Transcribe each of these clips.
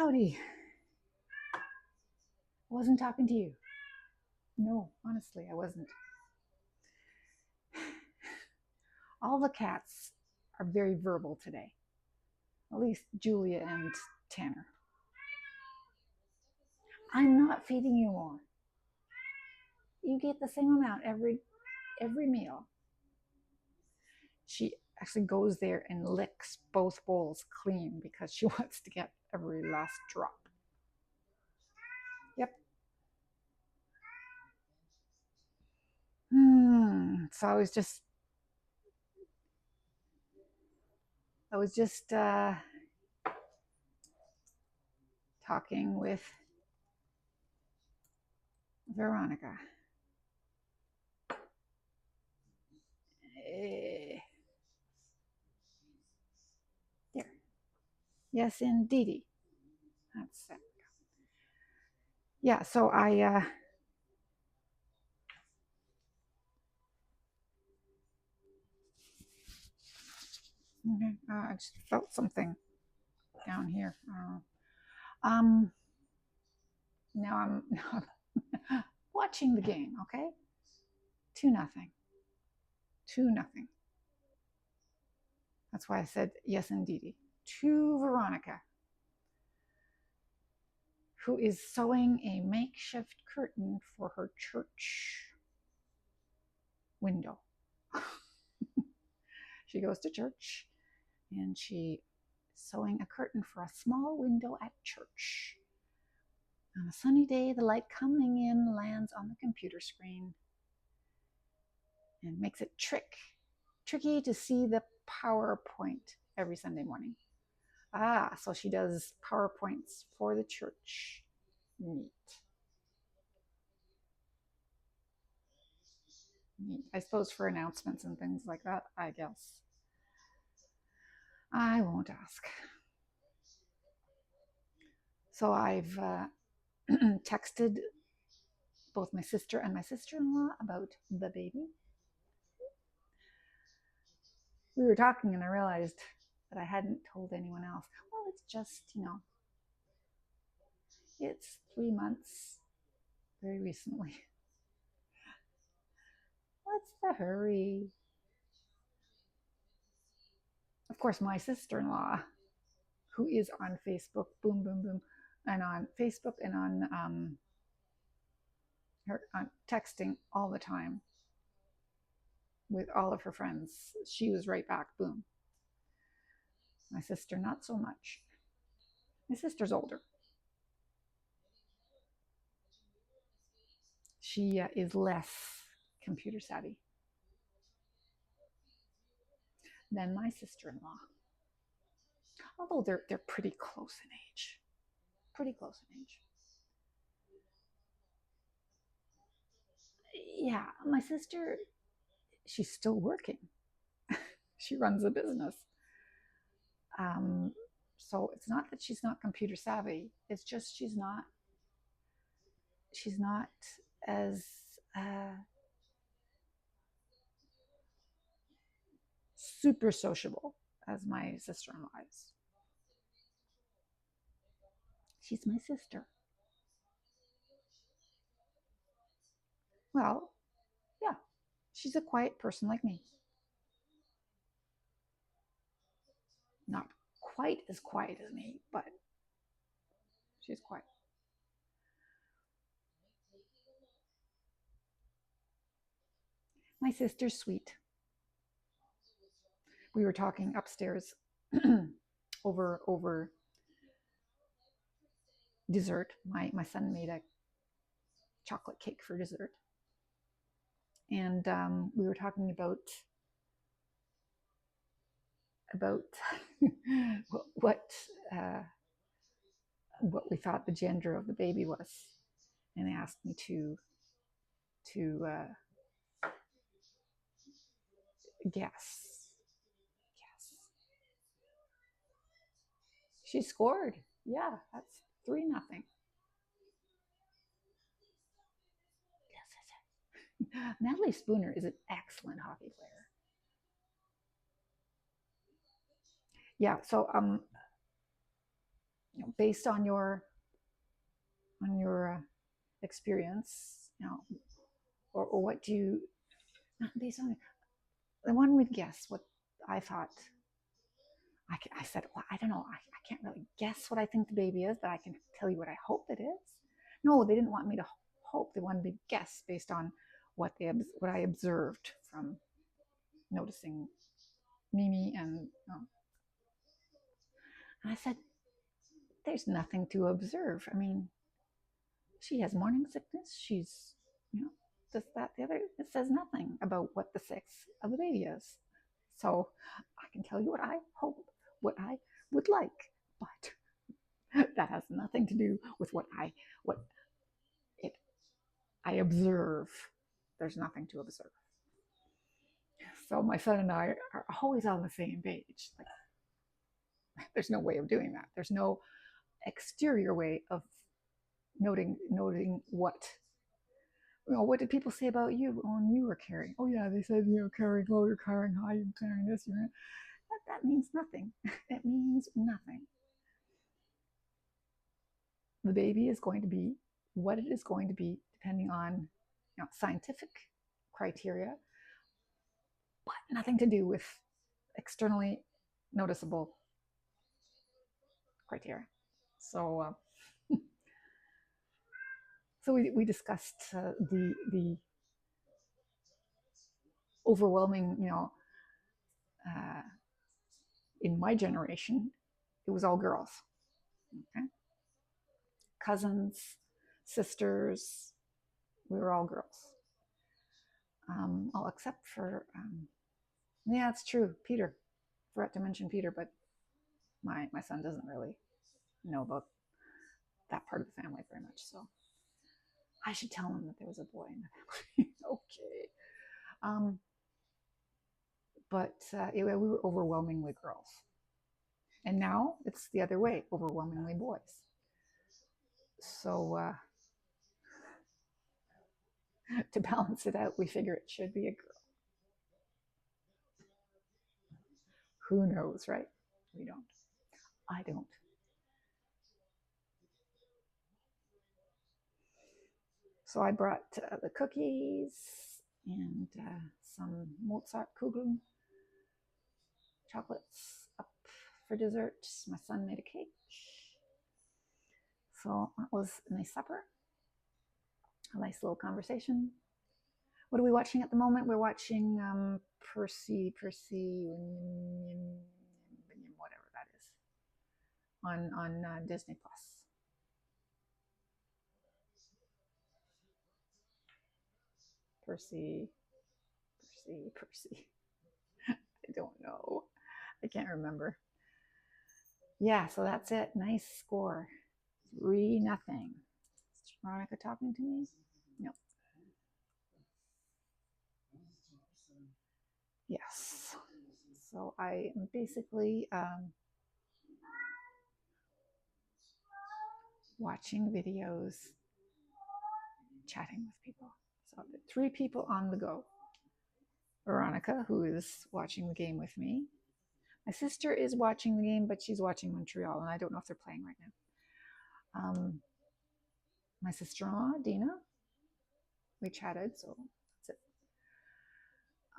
Howdy. I wasn't talking to you. No, honestly, I wasn't. All the cats are very verbal today, at least Julia and Tanner. I'm not feeding you more. You get the same amount every meal. She actually goes there and licks both bowls clean because she wants to get every last drop. Yep. So I was just talking with Veronica. Eh, there. Yes, indeedy. That's it. Yeah, so I just felt something down here. Um, now I'm watching the game. Okay, 2-0, 2-0. That's why I said yes, indeedy. To Veronica, who is sewing a makeshift curtain for her church window. She goes to church and she sewing a curtain for a small window at church. On a sunny day, the light coming in lands on the computer screen and makes it tricky to see the PowerPoint every Sunday morning. So she does PowerPoints for the church. Neat. Neat. I suppose for announcements and things like that, I guess. I won't ask. So I've texted both my sister and my sister-in-law about the baby. We were talking and I realized that I hadn't told anyone else. Well, it's just, it's 3 months very recently. What's the hurry? Of course, my sister-in-law, who is on Facebook, boom, boom, boom, and on Facebook and on her on texting all the time with all of her friends. She was right back, boom. My sister, not so much. My sister's older. She is less computer savvy than my sister-in-law, although they're pretty close in age. Pretty close in age. Yeah, my sister, she's still working. She runs a business. Um, so it's not that she's not computer savvy. It's just she's not as super sociable as my sister-in-law is. She's my sister. Well, yeah, she's a quiet person like me. Not quite as quiet as me, but she's quiet. My sister's sweet. We were talking upstairs over dessert. My son made a chocolate cake for dessert, and we were talking about what uh, what we thought the gender of the baby was, and they asked me to guess. Guess. She scored. Yeah, that's 3-0. Yes. Natalie Spooner is an excellent hockey player. Yeah. So based on your experience, or what do you, not based on, the one would guess what I thought. I said, well, I don't know. I can't really guess what I think the baby is, but I can tell you what I hope it is. No, they didn't want me to hope. They wanted me to guess based on what I observed from noticing Mimi. And I said, there's nothing to observe. I mean, she has morning sickness. She's, this, that, the other. It says nothing about what the sex of the baby is. So I can tell you what I hope, what I would like, but that has nothing to do with what it I observe. There's nothing to observe. So my son and I are always on the same page. Like, there's no way of doing that. There's no exterior way of noting what. What did people say about you when you were carrying? Oh yeah, they said carrying low, you're carrying high, you're carrying this, you're that means nothing. It means nothing. The baby is going to be what it is going to be, depending on scientific criteria, but nothing to do with externally noticeable criteria. So, so we discussed the overwhelming, uh, in my generation, it was all girls. Okay, cousins, sisters, we were all girls. All except for, yeah, it's true, Peter. Forgot to mention Peter, but my son doesn't really know about that part of the family very much. So I should tell him that there was a boy in the family. Okay. But anyway, we were overwhelmingly girls. And now it's the other way, overwhelmingly boys. So to balance it out, we figure it should be a girl. Who knows, right? We don't. I don't. So I brought the cookies and some Mozart Kugeln chocolates up for dessert. My son made a cake. So that was a nice supper, a nice little conversation. What are we watching at the moment? We're watching Percy, whatever that is, on Disney Plus. Percy. I don't know. I can't remember. Yeah, so that's it. Nice score. 3-0. Is Veronica talking to me? No. Yes. So I am basically watching videos, chatting with people. So 3 people on the go. Veronica, who is watching the game with me. My sister is watching the game, but she's watching Montreal, and I don't know if they're playing right now. My sister-in-law, Dina, we chatted, so that's it.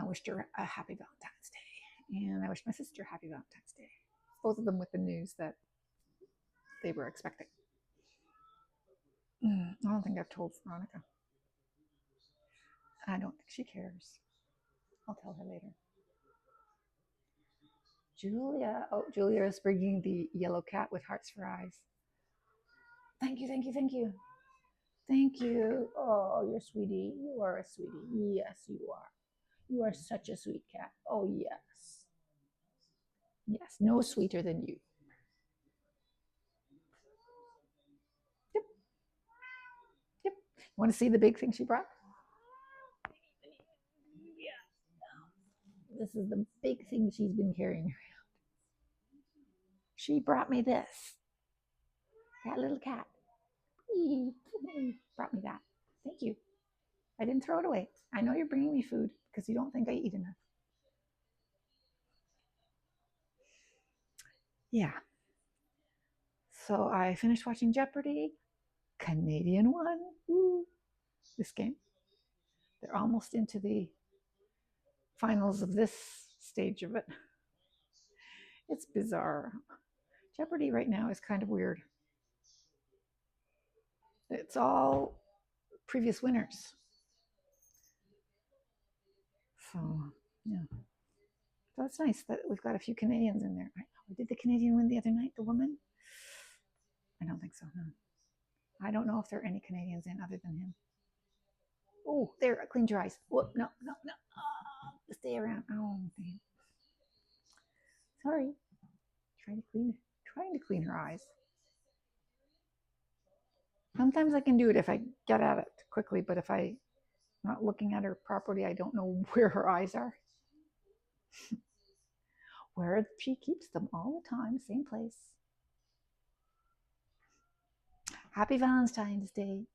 I wished her a happy Valentine's Day, and I wished my sister happy Valentine's Day. Both of them with the news that they were expecting. I don't think I've told Veronica. I don't think she cares. I'll tell her later. Julia. Oh, Julia is bringing the yellow cat with hearts for eyes. Thank you, thank you, thank you. Thank you. Oh, you're sweetie. You are a sweetie. Yes, you are. You are such a sweet cat. Oh, yes. Yes, no sweeter than you. Yep. Yep. You want to see the big thing she brought? Yeah. This is the big thing she's been carrying around. She brought me this. That little cat. Brought me that. Thank you. I didn't throw it away. I know you're bringing me food because you don't think I eat enough. Yeah. So I finished watching Jeopardy, Canadian one. Woo. This game. They're almost into the finals of this stage of it. It's bizarre. Jeopardy right now is kind of weird. It's all previous winners. So, yeah. So it's nice that we've got a few Canadians in there. Did the Canadian win the other night, the woman? I don't think so, no. I don't know if there are any Canadians in other than him. Oh, there, cleaned your eyes. Whoop, no, no, no. Oh, stay around. Oh, damn. Sorry. Trying to clean her eyes. Sometimes I can do it if I get at it quickly, but if I'm not looking at her properly, I don't know where her eyes are. Where she keeps them all the time, same place. Happy Valentine's Day.